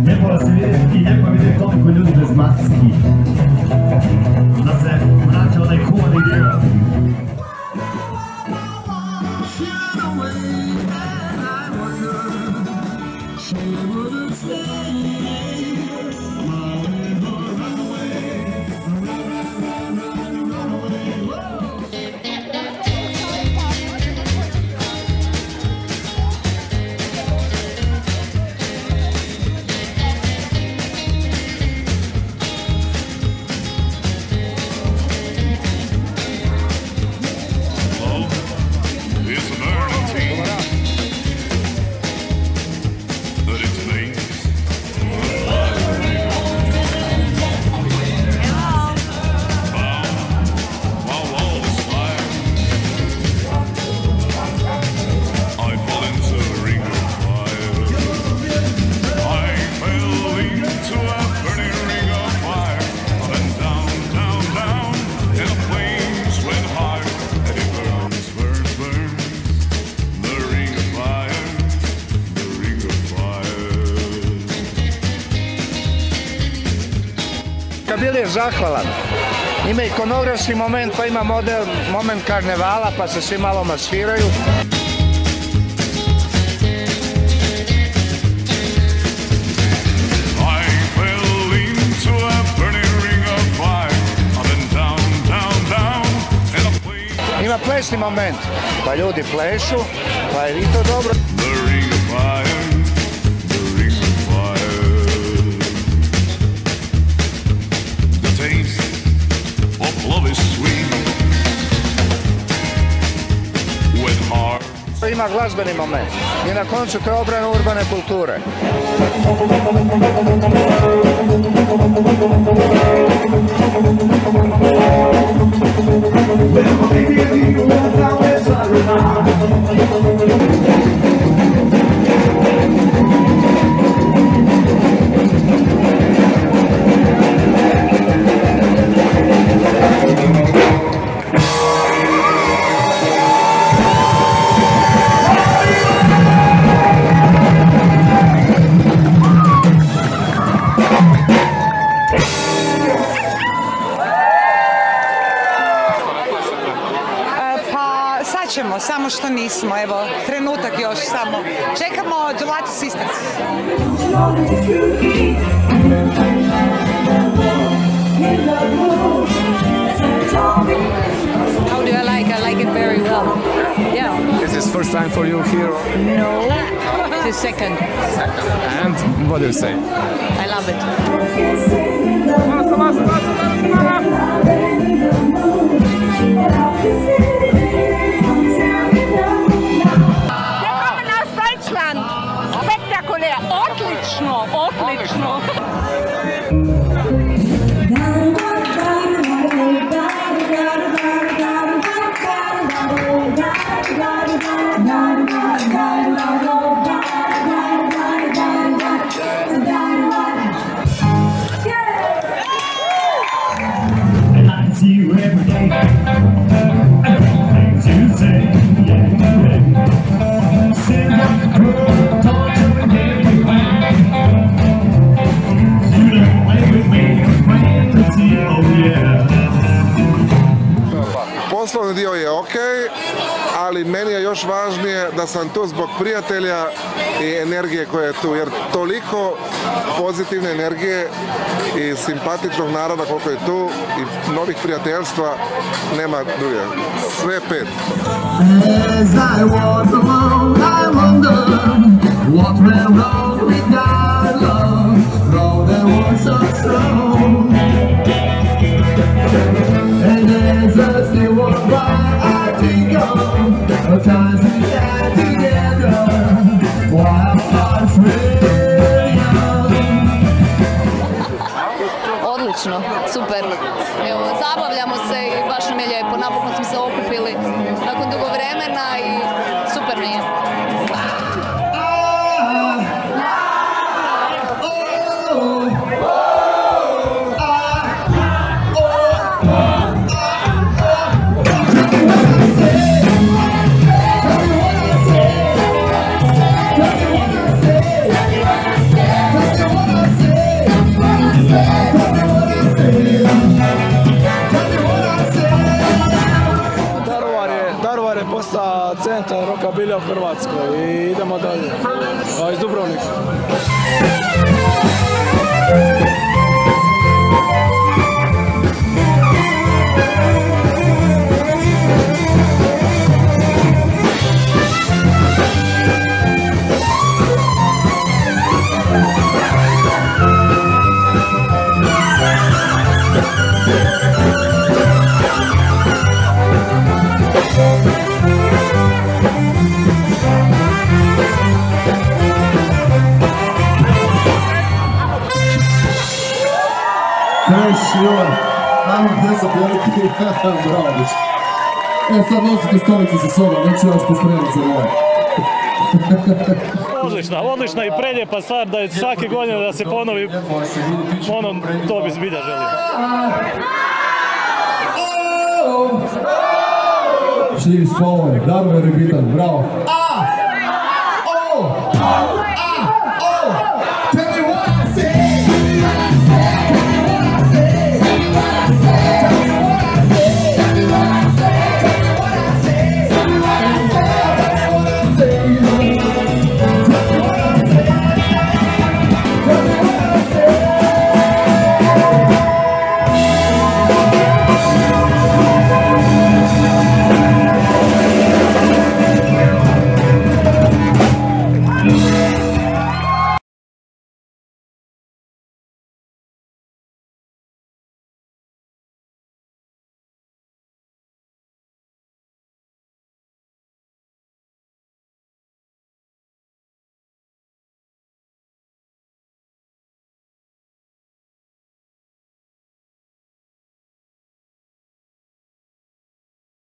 Lijepo vas je vidjeti i lijepo je vidjeti toliko ljudi bez maski. Da se vraća onaj humani dio. Kabil je zahvalan. Ima ikonografski moment, pa ima moment karnevala, pa se svi malo maskiraju. Ima plesni moment, pa ljudi plešu, pa je i to dobro. Ima glazbeni moment i na koncu to je obrana urbane kulture. Ćemo, samo što nismo, evo, trenutak još, samo. Čekamo Gelati Sisters. How do I like? I like it very well. Yeah. Is this first time for you here? No, the second. And what do you say? I love it. Spektakulär, odlično, odlično. Poslovni dio je ok, ali meni je još važnije da sam tu zbog prijatelja i energije koja je tu, jer toliko pozitivne energije i simpatičnog naroda koliko je tu i novih prijateljstva nema druge. Sve pet. As I walk along, I wonder what went wrong with our love, though there was so strong. And as I still walk by, I think of the times we had together. Odlično, super. Evo, zabavljamo se i baš nam je lijepo. Napokon smo se okupili nakon dugo vremena i super mi je. Daruvar je postao centar rokabilija u Hrvatskoj i idemo dalje. Iz Dubrovnika. Jovan, ajmo gdje se pjeliti, bravo biš. Sad nosite stolice sa sobom, neću još pospremati za ovo. Odlična i preljepa stvar da je svake godine da se ponovi, to bi zbilja želio. Šljiv spavoj, Daruvar je bitan, bravo.